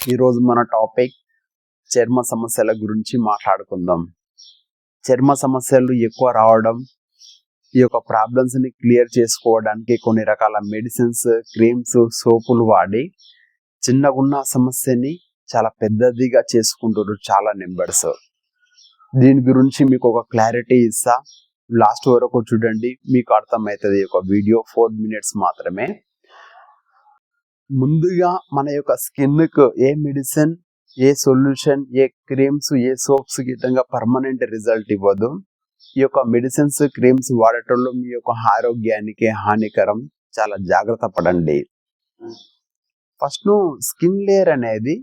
ఈరోజు మన టాపిక్ చర్మ సమస్యల గురించి మాట్లాడుకుందాం. చర్మ సమస్యలు ఎక్కువ రావడం, ఈ యొక్క ప్రాబ్లమ్స్ని క్లియర్ చేసుకోవడానికి కొన్ని రకాల మెడిసిన్స్, క్రీమ్స్, సోపులు వాడి చిన్నగున్న సమస్యని చాలా పెద్దదిగా చేసుకుంటారు చాలా నెంబర్స్. దీని గురించి మీకు ఒక క్లారిటీ ఇస్తా, లాస్ట్ వరకు చూడండి, మీకు అర్థమవుతుంది. ఒక వీడియో 4 minutes మాత్రమే. ముందుగా మన యొక్క స్కిన్కు ఏ మెడిసిన్, ఏ సొల్యూషన్, ఏ క్రీమ్స్, ఏ సోప్స్ గిట్టంగా పర్మనెంట్ రిజల్ట్ ఇవ్వదు. ఈ యొక్క మెడిసిన్స్, క్రీమ్స్ వాడటంలో మీ యొక్క ఆరోగ్యానికి హానికరం. చాలా జాగ్రత్త పడండి. ఫస్ట్ స్కిన్ లేయర్ అనేది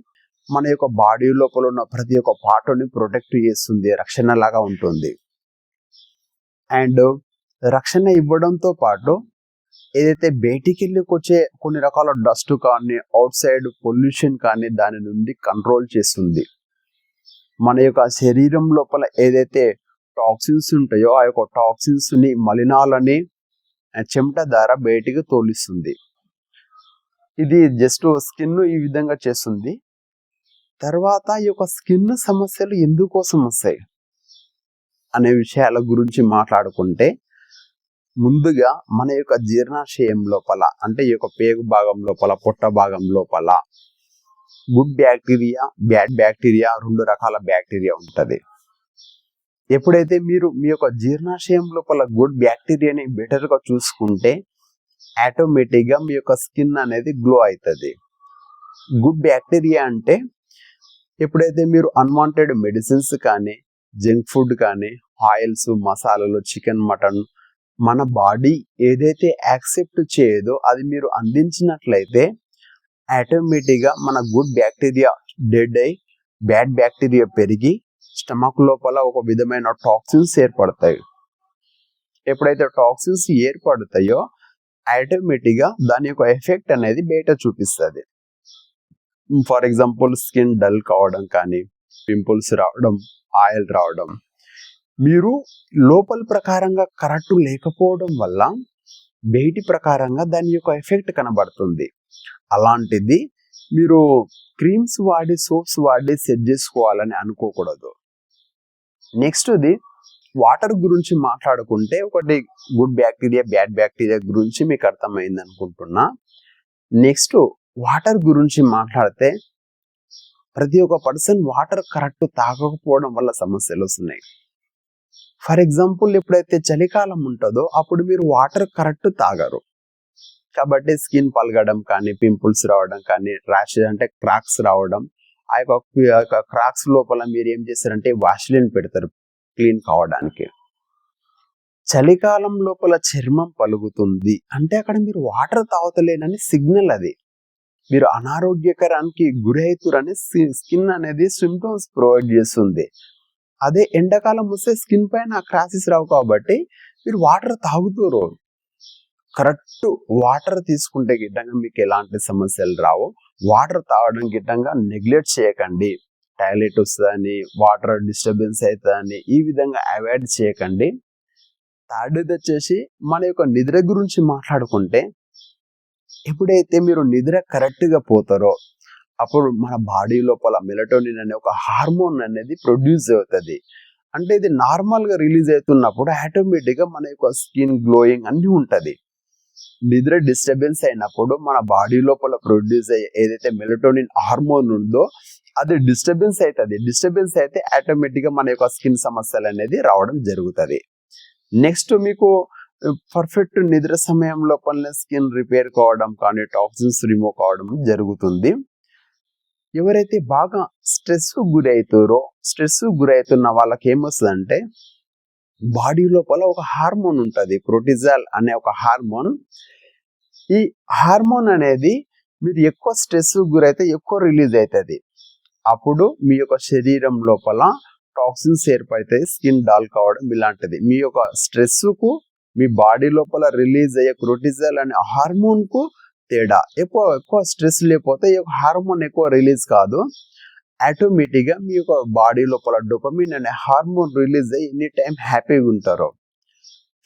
మన యొక్క బాడీ లోపల ఉన్న ప్రతి ఒక్క పార్ట్ని ప్రొటెక్ట్ చేస్తుంది, రక్షణ లాగా ఉంటుంది. అండ్ రక్షణ ఇవ్వడంతో పాటు ఏదైతే బయటికి వెళ్ళికి వచ్చే కొన్ని రకాల డస్ట్ కానీ, అవుట్ సైడ్ పొల్యూషన్ కానీ దాని నుండి కంట్రోల్ చేస్తుంది. మన యొక్క శరీరం లోపల ఏదైతే టాక్సిన్స్ ఉంటాయో ఆ యొక్క టాక్సిన్స్ని, మలినాలని చెమట ద్వారా బయటికి తోలిస్తుంది. ఇది జస్ట్ స్కిన్ ఈ విధంగా చేస్తుంది. తర్వాత ఈ యొక్క స్కిన్ సమస్యలు ఎందుకోసం వస్తాయి అనే విషయాల గురించి మాట్లాడుకుంటే, ముందుగా మన యొక్క జీర్ణాశయం లోపల, అంటే ఈ యొక్క పేగు భాగం లోపల, పొట్ట భాగం లోపల గుడ్ బ్యాక్టీరియా, బ్యాడ్ బ్యాక్టీరియా, 2 రకాల బ్యాక్టీరియా ఉంటుంది. ఎప్పుడైతే మీరు మీ యొక్క జీర్ణాశయం లోపల గుడ్ బ్యాక్టీరియాని బెటర్గా చూసుకుంటే ఆటోమేటిక్గా మీ యొక్క స్కిన్ అనేది గ్లో అవుతుంది. గుడ్ బ్యాక్టీరియా అంటే ఎప్పుడైతే మీరు అన్వాంటెడ్ మెడిసిన్స్ కానీ, జంక్ ఫుడ్ కానీ, ఆయిల్స్, మసాలాలు, చికెన్, మటన్ మన బాడీ ఏదైతే యాక్సెప్ట్ చేయదో అది మీరు అందించినట్లయితే ఆటోమేటిక్గా మన గుడ్ బ్యాక్టీరియా డెడ్ అయి బ్యాడ్ బ్యాక్టీరియా పెరిగి స్టమక్ లోపల ఒక విధమైన టాక్సిన్స్ ఏర్పడతాయి. ఎప్పుడైతే టాక్సిన్స్ ఏర్పడతాయో ఆటోమేటిక్గా దాని యొక్క ఎఫెక్ట్ అనేది బయట చూపిస్తుంది. ఫర్ ఎగ్జాంపుల్ స్కిన్ డల్ కావడం కానీ, పింపుల్స్ రావడం, ఆయిల్ రావడం, మీరు లోపల ప్రకారంగా కరెక్ట్ లేకపోవడం వల్ల బయటి ప్రకారంగా దాని యొక్క ఎఫెక్ట్ కనబడుతుంది. అలాంటిది మీరు క్రీమ్స్ వాడి, సోప్స్ వాడి సెట్ చేసుకోవాలని అనుకోకూడదు. నెక్స్ట్ ఇది వాటర్ గురించి మాట్లాడుకుంటే, ఒకటి గుడ్ బ్యాక్టీరియా, బ్యాడ్ బ్యాక్టీరియా గురించి మీకు అర్థమైంది అనుకుంటున్నా. నెక్స్ట్ వాటర్ గురించి మాట్లాడితే, ప్రతి ఒక్క పర్సన్ వాటర్ కరెక్ట్ తాగకపోవడం వల్ల సమస్యలు వస్తున్నాయి. ఫర్ ఎగ్జాంపుల్ ఎప్పుడైతే చలికాలం ఉంటుందో అప్పుడు మీరు వాటర్ కరెక్ట్ తాగరు, కాబట్టి స్కిన్ పలగడం కానీ, పింపుల్స్ రావడం కానీ, ర్యాషెస్ అంటే క్రాక్స్ రావడం, ఆ యొక్క క్రాక్స్ లోపల మీరు ఏం చేస్తారంటే వాష్లిన్ పెడతారు క్లీన్ కావడానికి. చలికాలం లోపల చర్మం పలుగుతుంది అంటే అక్కడ మీరు వాటర్ తాగుతలేనని సిగ్నల్. అది మీరు అనారోగ్యకరానికి గురవుతారని స్కిన్ అనేది సిమ్టమ్స్ ప్రొవైడ్ చేస్తుంది. అదే ఎండాకాలం వస్తే స్కిన్ పైన క్రాసెస్ రావు, కాబట్టి మీరు వాటర్ తాగుతారు. కరెక్ట్ వాటర్ తీసుకుంటే గిట్టంగా మీకు ఎలాంటి సమస్యలు రావు. వాటర్ తాగడం గిట్టంగా నెగ్లెక్ట్ చేయకండి. టాయిలెట్ వస్తుందని, వాటర్ డిస్టర్బెన్స్ అవుతుందని ఈ విధంగా అవాయిడ్ చేయకండి. థర్డ్ వచ్చేసి మన యొక్క నిద్ర గురించి మాట్లాడుకుంటే, ఎప్పుడైతే మీరు నిద్ర కరెక్ట్గా పోతారో అప్పుడు మన బాడీ లోపల మెలటోనిన్ అనే ఒక హార్మోన్ అనేది ప్రొడ్యూస్ అవుతుంది. అంటే ఇది నార్మల్గా రిలీజ్ అవుతున్నప్పుడు ఆటోమేటిక్గా మన యొక్క స్కిన్ గ్లోయింగ్ అన్నీ ఉంటుంది. నిద్ర డిస్టర్బెన్స్ అయినప్పుడు మన బాడీ లోపల ప్రొడ్యూస్ అయ్యే ఏదైతే మెలటోనిన్ హార్మోన్ ఉందో అది డిస్టర్బెన్స్ అవుతుంది. డిస్టర్బెన్స్ అయితే ఆటోమేటిక్గా మన యొక్క స్కిన్ సమస్యలు అనేది రావడం జరుగుతుంది. నెక్స్ట్ మీకు పర్ఫెక్ట్ నిద్ర సమయం లోపలనే స్కిన్ రిపేర్ కావడం కానీ, టాక్సిన్స్ రిమూవ్ కావడం జరుగుతుంది. ఎవరైతే బాగా స్ట్రెస్ గురవుతున్న వాళ్ళకి ఏమొస్తుందంటే, బాడీ లోపల ఒక హార్మోన్ ఉంటుంది, కార్టిజాల్ అనే ఒక హార్మోన్. ఈ హార్మోన్ అనేది మీరు ఎక్కువ స్ట్రెస్ గురైతే ఎక్కువ రిలీజ్ అవుతుంది. అప్పుడు మీ యొక్క శరీరం లోపల టాక్సిన్స్ ఏర్పడతాయి, స్కిన్ డాల్ కావడం ఇలాంటిది. మీ యొక్క స్ట్రెస్కు మీ బాడీ లోపల రిలీజ్ అయ్యే కార్టిజాల్ అనే హార్మోన్కు తేడా. ఎక్కువ స్ట్రెస్ లేకపోతే ఈ యొక్క హార్మోన్ ఎక్కువ రిలీజ్ కాదు, ఆటోమేటిక్గా మీ యొక్క బాడీ లోపల డోపమిన్ అనే హార్మోన్ రిలీజ్ అయ్యి ఎనీ టైం హ్యాపీగా ఉంటారు.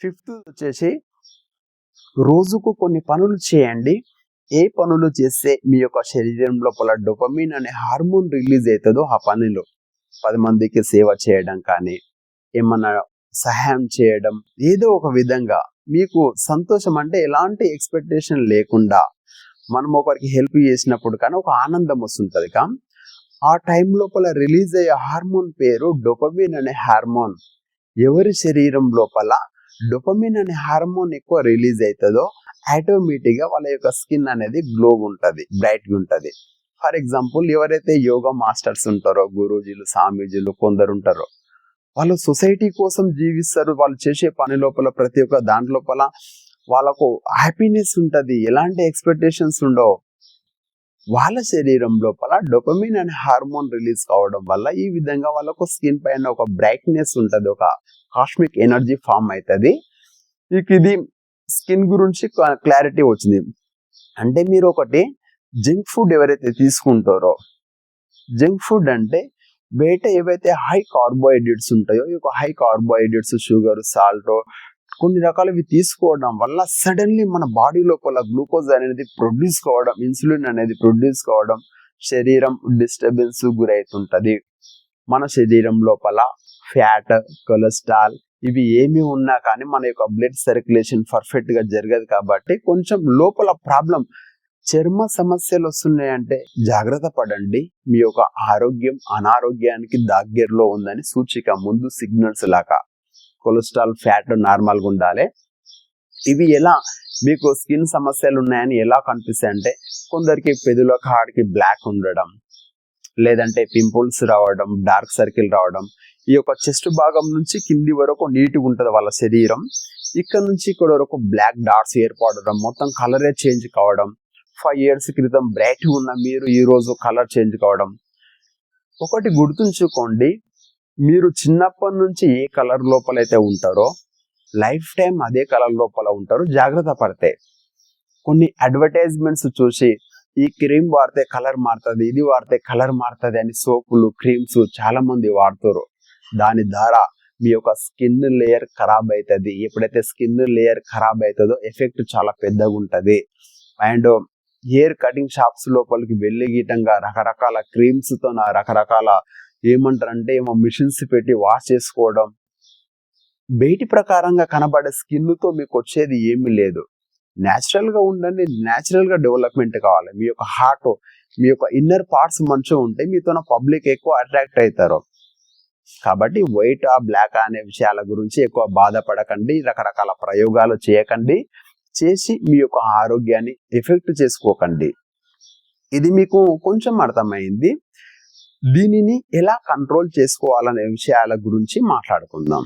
5th వచ్చేసి రోజుకు కొన్ని పనులు చేయండి, ఏ పనులు చేస్తే మీ యొక్క శరీరం లోపల డోపమిన్ అనే హార్మోన్ రిలీజ్ అవుతుందో ఆ పనిలో 10 మందికి సేవ చేయడం కానీ, ఏమన్నా సహాయం చేయడం, ఏదో ఒక విధంగా మీకు సంతోషం అంటే ఎలాంటి ఎక్స్పెక్టేషన్ లేకుండా మనం ఒకరికి హెల్ప్ చేసినప్పుడు కానీ ఒక ఆనందం వస్తుంటది ఆ టైం లోపల రిలీజ్ అయ్యే హార్మోన్ పేరు డోపమిన్ అనే హార్మోన్. ఎవరి శరీరం లోపల డోపమిన్ అనే హార్మోన్ ఎక్కువ రిలీజ్ అవుతుందో ఆటోమేటిక్ గా వాళ్ళ యొక్క స్కిన్ అనేది గ్లో ఉంటది, బ్రైట్ గా ఉంటది. ఫర్ ఎగ్జాంపుల్, ఎవరైతే యోగా మాస్టర్స్ ఉంటారో, గురూజీలు, స్వామీజీలు కొందరు ఉంటారో, వాళ్ళు సొసైటీ కోసం జీవిస్తారు. వాళ్ళు చేసే పని లోపల ప్రతి ఒక్క దాంట్ లోపల వాళ్ళకు హ్యాపీనెస్ ఉంటది, ఎలాంటి ఎక్స్పెక్టేషన్స్ ఉండవు. వాళ్ళ శరీరం లోపల డోపమిన్ అనే హార్మోన్ రిలీజ్ కావడం వల్ల ఈ విధంగా వాళ్ళకు స్కిన్ పైన ఒక బ్రైట్నెస్ ఉంటది, ఒక కాస్మిక్ ఎనర్జీ ఫామ్ అవుతుంది. ఇది స్కిన్ గురించి క్లారిటీ వచ్చింది. అంటే మీరు ఒకటి జంక్ ఫుడ్ ఎవరైతే తీసుకుంటారో, జంక్ ఫుడ్ అంటే బయట ఏవైతే హై కార్బోహైడ్రేట్స్ ఉంటాయో, ఈ యొక్క హై కార్బోహైడ్రేట్స్, షుగర్, సాల్ట్, కొన్ని రకాలవి తీసుకోవడం వల్ల సడన్లీ మన బాడీ లోపల గ్లూకోజ్ అనేది ప్రొడ్యూస్ కావడం, ఇన్సులిన్ అనేది ప్రొడ్యూస్ కావడం, శరీరం డిస్టర్బెన్స్ గురైతుంటది. మన శరీరం లోపల ఫ్యాట్, కొలెస్ట్రాల్ ఇవి ఏమి ఉన్నా కానీ మన యొక్క బ్లడ్ సర్క్యులేషన్ పర్ఫెక్ట్ గా జరగదు. కాబట్టి కొంచెం లోపల ప్రాబ్లం, చర్మ సమస్యలు వస్తున్నాయంటే జాగ్రత్త పడండి. మీ యొక్క ఆరోగ్యం అనారోగ్యానికి దగ్గరలో ఉందని సూచిక, ముందు సిగ్నల్స్ లాగా. కొలెస్ట్రాల్, ఫ్యాట్ నార్మల్గా ఉండాలి. ఇవి ఎలా మీకు స్కిన్ సమస్యలు ఉన్నాయని ఎలా కనిపిస్తాయి అంటే, కొందరికి పెదుల కాడికి బ్లాక్ ఉండడం, లేదంటే పింపుల్స్ రావడం, డార్క్ సర్కిల్ రావడం. ఈ యొక్క చెస్ట్ భాగం నుంచి కింది వరకు నీట్గా ఉంటుంది వాళ్ళ శరీరం, ఇక్కడ నుంచి ఇక్కడ వరకు బ్లాక్ డాట్స్ ఏర్పడడం, మొత్తం కలరే చేంజ్ కావడం. 5 years క్రితం బ్రైట్ ఉన్న మీరు ఈ రోజు కలర్ చేంజ్ కావడం. ఒకటి గుర్తుంచుకోండి, మీరు చిన్నప్పటి నుంచి ఏ కలర్ లోపల అయితే ఉంటారో లైఫ్ టైం అదే కలర్ లోపల ఉంటారు. జాగ్రత్త పడితే కొన్ని అడ్వర్టైజ్మెంట్స్ చూసి ఈ క్రీమ్ వాడితే కలర్ మారుతుంది, ఇది వాడితే కలర్ మారుతుంది అని సోపులు, క్రీమ్స్ చాలా మంది వాడుతారు. దాని ద్వారా మీ యొక్క స్కిన్ లేయర్ ఖరాబ్ అవుతుంది. ఎప్పుడైతే స్కిన్ లేయర్ ఖరాబ్ అవుతుందో ఎఫెక్ట్ చాలా పెద్దగా ఉంటుంది. అండ్ హెయిర్ కటింగ్ షాప్స్ లోపలికి వెళ్ళి గీటంగా రకరకాల క్రీమ్స్ తో రకరకాల ఏమంటారంటే ఏమో మిషన్స్ పెట్టి వాష్ చేసుకోవడం, బయటి ప్రకారంగా కనబడే స్కిన్ తో మీకు వచ్చేది ఏమీ లేదు. న్యాచురల్ గా ఉండండి, న్యాచురల్ గా డెవలప్మెంట్ కావాలి. మీ యొక్క హార్ట్, మీ యొక్క ఇన్నర్ పార్ట్స్ మంచిగా ఉంటే మీతో పబ్లిక్ ఎక్కువ అట్రాక్ట్ అవుతారు. కాబట్టి వైట్ బ్లాక్ అనే విషయాల గురించి ఎక్కువ బాధపడకండి, రకరకాల ప్రయోగాలు చేయకండి, చేసి మీ యొక్క ఆరోగ్యాన్ని ఎఫెక్ట్ చేసుకోకండి. ఇది మీకు కొంచెం అర్థమైంది. దీనిని ఎలా కంట్రోల్ చేసుకోవాలనే విషయాల గురించి మాట్లాడుకుందాం.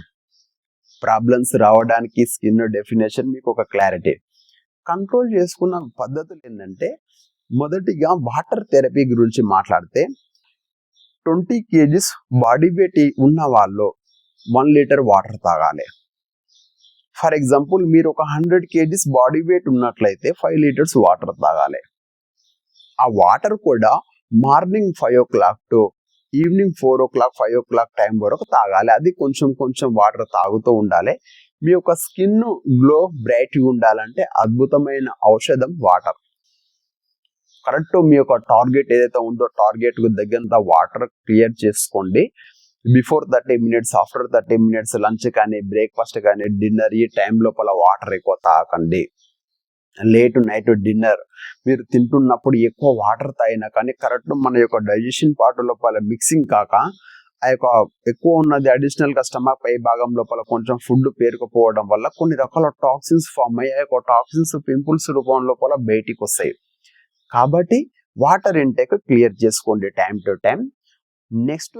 ప్రాబ్లమ్స్ రావడానికి స్కిన్ డెఫినేషన్ మీకు ఒక క్లారిటీ. కంట్రోల్ చేసుకున్న పద్ధతులు ఏంటంటే, మొదటిగా వాటర్ థెరపీ గురించి మాట్లాడితే 20 kgs బాడీ వెయిట్ ఉన్న వాళ్ళు 1 liter వాటర్ తాగాలి. ఫర్ ఎగ్జాంపుల్, మీరు ఒక 100 kgs బాడీ వెయిట్ ఉన్నట్లయితే 5 liters వాటర్ తాగాలి. ఆ వాటర్ కూడా morning 5 o'clock to evening 4 o'clock 5 o'clock time వరకు తాగాలి. అది కొంచెం కొంచెం వాటర్ తాగుతూ ఉండాలి. మీ యొక్క స్కిన్ గ్లో, బ్రైట్ ఉండాలంటే అద్భుతమైన ఔషధం వాటర్. కరెక్ట్ మీ యొక్క టార్గెట్ ఏదైతే ఉందో టార్గెట్ కు తగ్గంత వాటర్ క్లియర్ చేసుకోండి. Before 30 minutes, after 30 minutes lunch కానీ, బ్రేక్ఫాస్ట్ కానీ, డిన్నర్ ఈ టైం లోపల వాటర్ ఎక్కువ తాగండి. లేట్ నైట్ డిన్నర్ మీరు తింటున్నప్పుడు ఎక్కువ వాటర్ తాగినా కానీ కరెక్ట్ మన యొక్క డైజెషన్ పార్ట్ లోపల మిక్సింగ్ కాక ఆ యొక్క ఎక్కువ ఉన్నది అడిషనల్ గా స్టమక్ పై భాగం లోపల కొంచెం ఫుడ్ పేరుకుపోవడం వల్ల కొన్ని రకాల టాక్సిన్స్ ఫామ్ అయ్యి ఆ యొక్క టాక్సిన్స్ పింపుల్స్ రూపం లోపల బయటికి వస్తాయి. కాబట్టి వాటర్ ఇంటేక్ క్లియర్ చేసుకోండి టైం టు టైం. నెక్స్ట్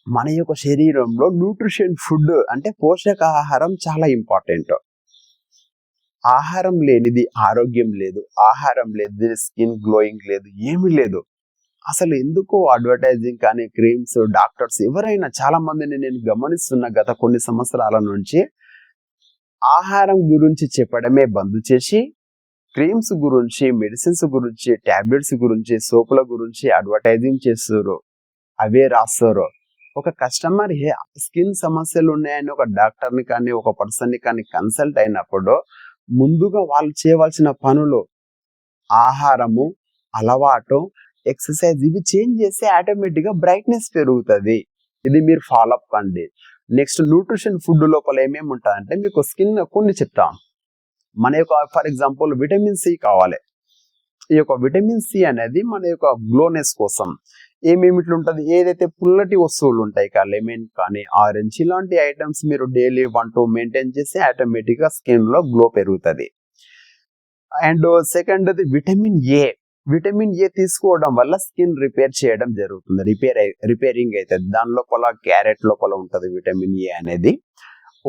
మన యొక్క శరీరంలో న్యూట్రిషన్ ఫుడ్ అంటే పోషకాహారం చాలా ఇంపార్టెంట్. ఆహారం లేనిది ఆరోగ్యం లేదు, ఆహారం లేనిది స్కిన్ గ్లోయింగ్ లేదు, ఏమీ లేదు. అసలు ఎందుకు అడ్వర్టైజింగ్ కానీ, క్రీమ్స్, డాక్టర్స్ ఎవరైనా చాలా మందిని నేను గమనిస్తున్న గత కొన్ని సంవత్సరాల నుంచి ఆహారం గురించి చెప్పడమే బంద్ చేసి క్రీమ్స్ గురించి, మెడిసిన్స్ గురించి, టాబ్లెట్స్ గురించి, సోపుల గురించి అడ్వర్టైజింగ్ చేస్తారు, అవే రాస్తారు. ఒక కస్టమర్ స్కిన్ సమస్యలు ఉన్నాయని ఒక డాక్టర్ని కానీ, ఒక పర్సన్ని కానీ కన్సల్ట్ అయినప్పుడు ముందుగా వాళ్ళు చేయవలసిన పనులు ఆహారము, అలవాటు, ఎక్సర్సైజ్ ఇవి చేంజ్ చేస్తే ఆటోమేటిక్గా బ్రైట్నెస్ పెరుగుతుంది. ఇది మీరు ఫాలో అప్ కండి. నెక్స్ట్ న్యూట్రిషన్ ఫుడ్ లోపల ఏమేమి ఉంటుందంటే మీకు స్కిన్ కొన్ని చెప్తాం. మన యొక్క ఫర్ ఎగ్జాంపుల్ విటమిన్ సి కావాలి. ఈ యొక్క విటమిన్ సి అనేది మన యొక్క గ్లోనెస్ కోసం ఏమేమి ఉంటుంది, ఏదైతే పుల్లటి వస్తువులు ఉంటాయి లెమన్ కానీ ఆరెంజ్ ఇలాంటి ఐటమ్స్ మీరు డైలీ 1-2 మెయింటైన్ చేస్తే ఆటోమేటిక్గా స్కిన్ లో గ్లో పెరుగుతుంది. అండ్ సెకండ్ విటమిన్ ఏ తీసుకోవడం వల్ల స్కిన్ రిపేర్ చేయడం జరుగుతుంది, రిపేరింగ్ అవుతుంది. దాని లోపల క్యారెట్ లోపల ఉంటుంది విటమిన్ ఏ అనేది.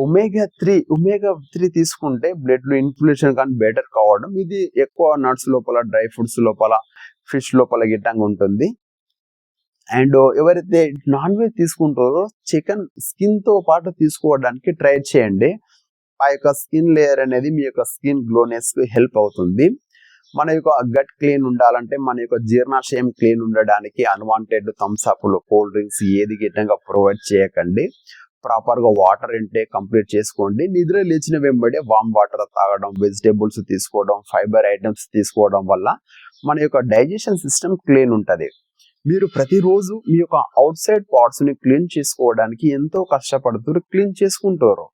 ఒమేగా 3 తీసుకుంటే బ్లడ్ లో ఇన్ఫ్లమేషన్ కానీ బెటర్ కావడం, ఇది ఎక్కువ నట్స్ లోపల, డ్రై ఫ్రూట్స్ లోపల, ఫిష్ లోపల గిట్టంగా ఉంటుంది. అండ్ ఎవరైతే నాన్ వెజ్ తీసుకుంటారో చికెన్ స్కిన్ తో పాటు తీసుకోవడానికి ట్రై చేయండి. ఆ యొక్క స్కిన్ లేయర్ అనేది మీ యొక్క స్కిన్ గ్లోనెస్ కు హెల్ప్ అవుతుంది. మన యొక్క గట్ క్లీన్ ఉండాలంటే, మన యొక్క జీర్ణాశయం క్లీన్ ఉండడానికి అన్వాంటెడ్ థమ్స్అప్లు, కోల్డ్ డ్రింక్స్ ఏది గిట్టంగా ప్రొవైడ్ చేయకండి. ప్రాపర్ గా వాటర్ ఇంటేక్ కంప్లీట్ చేసుకోండి. నిద్ర లేచిన వెంబడే వామ్ వాటర్ తాగడం, వెజిటేబుల్స్ తీసుకోవడం, ఫైబర్ ఐటమ్స్ తీసుకోవడం వల్ల మన యొక్క డైజెషన్ సిస్టమ్ క్లీన్ ఉంటుంది. మీరు ప్రతిరోజు మీ యొక్క అవుట్ సైడ్ పార్ట్స్ ని క్లీన్ చేసుకోవడానికి ఎంతో కష్టపడుతూ క్లీన్ చేసుకుంటారు.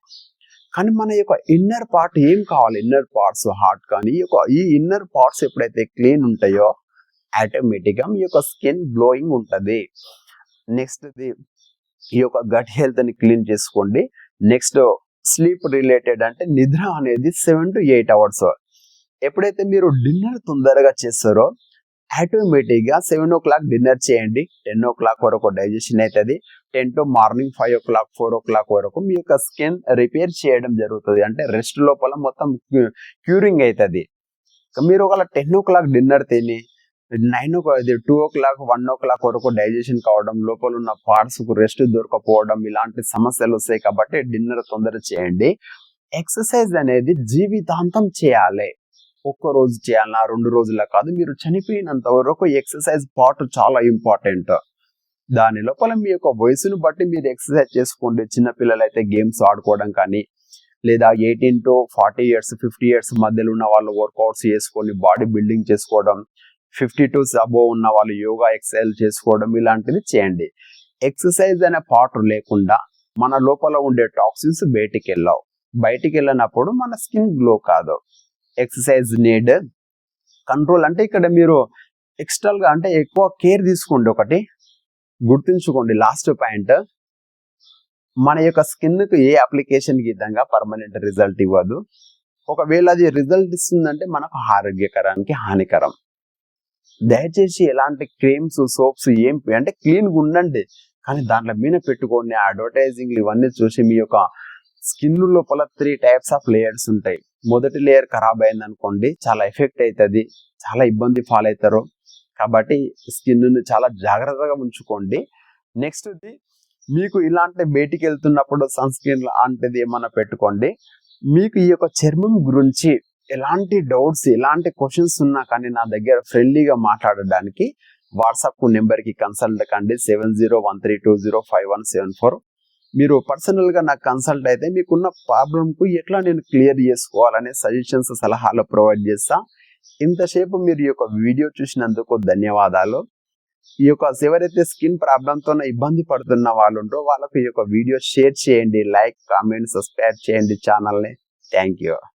కానీ మన యొక్క ఇన్నర్ పార్ట్ ఏం కావాలి, ఇన్నర్ పార్ట్స్ హార్ట్ కానీ ఈ ఇన్నర్ పార్ట్స్ ఎప్పుడైతే క్లీన్ ఉంటాయో ఆటోమేటిక్ గా మీ యొక్క స్కిన్ గ్లోయింగ్ ఉంటుంది. నెక్స్ట్ ఈ యొక్క గట్ హెల్త్ ని క్లీన్ చేసుకోండి. నెక్స్ట్ స్లీప్ రిలేటెడ్ అంటే నిద్ర అనేది 7 to 8 hours. ఎప్పుడైతే మీరు డిన్నర్ తొందరగా చేస్తారో ఆటోమేటిక్ గా 7 o'clock డిన్నర్ చేయండి. 10 o'clock వరకు డైజెషన్ అవుతుంది. 10 to మార్నింగ్ 5 o'clock 4 o'clock వరకు మీ యొక్క స్కిన్ రిపేర్ చేయడం జరుగుతుంది. అంటే రెస్ట్ లోపల మొత్తం క్యూరింగ్ అవుతుంది. మీరు ఒకవేళ 10 o'clock డిన్నర్ తిని 2 o'clock 1 o'clock వరకు డైజెషన్ కావడం, లోపల ఉన్న పార్ట్స్ కు రెస్ట్ దొరకపోవడం ఇలాంటి సమస్యలు వస్తాయి. కాబట్టి డిన్నర్ తొందర చేయండి. ఎక్సర్సైజ్ అనేది జీవితాంతం చేయాలి. ఒక్క రోజు చేయాలన్నా 2 రోజుల కాదు, మీరు చనిపోయినంత వరకు ఎక్సర్సైజ్ పార్ట్ చాలా ఇంపార్టెంట్. దాని లోపల మీ యొక్క వయసును బట్టి మీరు ఎక్సర్సైజ్ చేసుకోండి. చిన్నపిల్లలు అయితే గేమ్స్ ఆడుకోవడం కానీ, లేదా 18 to 40 years 50 years మధ్యలో ఉన్న వాళ్ళు వర్కౌట్స్ చేసుకొని బాడీ బిల్డింగ్ చేసుకోవడం, 52 అబోవ్ ఉన్న వాళ్ళు యోగా ఎక్సర్సైజ్ చేసుకోవడం ఇలాంటివి చేయండి. ఎక్సర్సైజ్ అనే పార్ట్ లేకుండా మన లోపల ఉండే టాక్సిన్స్ బయటికి వెళ్ళినప్పుడు మన స్కిన్ గ్లో కాదు. ఎక్సర్సైజ్ నీడ్ కంట్రోల్ అంటే ఇక్కడ మీరు ఎక్స్ట్రా గా అంటే ఎక్కువ కేర్ తీసుకోండి. ఒకటి గుర్తుంచుకోండి, లాస్ట్ పాయింట్, మన యొక్క స్కిన్ కు ఏ అప్లికేషన్ విధంగా పర్మనెంట్ రిజల్ట్ ఇవ్వదు. ఒకవేళ అది రిజల్ట్ ఇస్తుందంటే మనకు ఆరోగ్యకరానికి హానికరం. దయచేసి ఎలాంటి క్రీమ్స్ సోప్స్ ఏం అంటే క్లీన్ గా ఉండండి, కానీ దాంట్లో మీద పెట్టుకోండి అడ్వర్టైజింగ్ ఇవన్నీ చూసి మీ యొక్క స్కిన్ లోపల 3 types ఆఫ్ లేయర్స్ ఉంటాయి. మొదటి లేయర్ ఖరాబ్ అయింది అనుకోండి, చాలా ఎఫెక్ట్ అవుతుంది, చాలా ఇబ్బంది ఫాల్ అవుతారు. కాబట్టి స్కిన్ ను చాలా జాగ్రత్తగా ఉంచుకోండి. నెక్స్ట్ మీకు ఇలాంటి బయటికి వెళ్తున్నప్పుడు సన్ స్క్రీన్ లాంటిది ఏమన్నా పెట్టుకోండి. మీకు ఈ యొక్క చర్మం గురించి ఎలాంటి డౌట్స్, ఎలాంటి క్వశ్చన్స్ ఉన్నా కానీ నా దగ్గర ఫ్రెండ్లీగా మాట్లాడడానికి వాట్సాప్ నెంబర్ కి కన్సల్ట్ కండి 7013205174. మీరు పర్సనల్ గా నాకు కన్సల్ట్ అయితే మీకున్న ప్రాబ్లం కు ఎట్లా నేను క్లియర్ చేసుకోవాలనే సజెషన్స్, సలహాలు ప్రొవైడ్ చేస్తా. ఇంతసేపు మీరు ఈ యొక్క వీడియో చూసినందుకు ధన్యవాదాలు. ఈ యొక్క ఎవరైతే స్కిన్ ప్రాబ్లంతో ఇబ్బంది పడుతున్న వాళ్ళు ఉంటారో వాళ్ళకు ఈ యొక్క వీడియో షేర్ చేయండి, లైక్, కామెంట్, సబ్స్క్రైబ్ చేయండి ఛానల్ని. Thank you.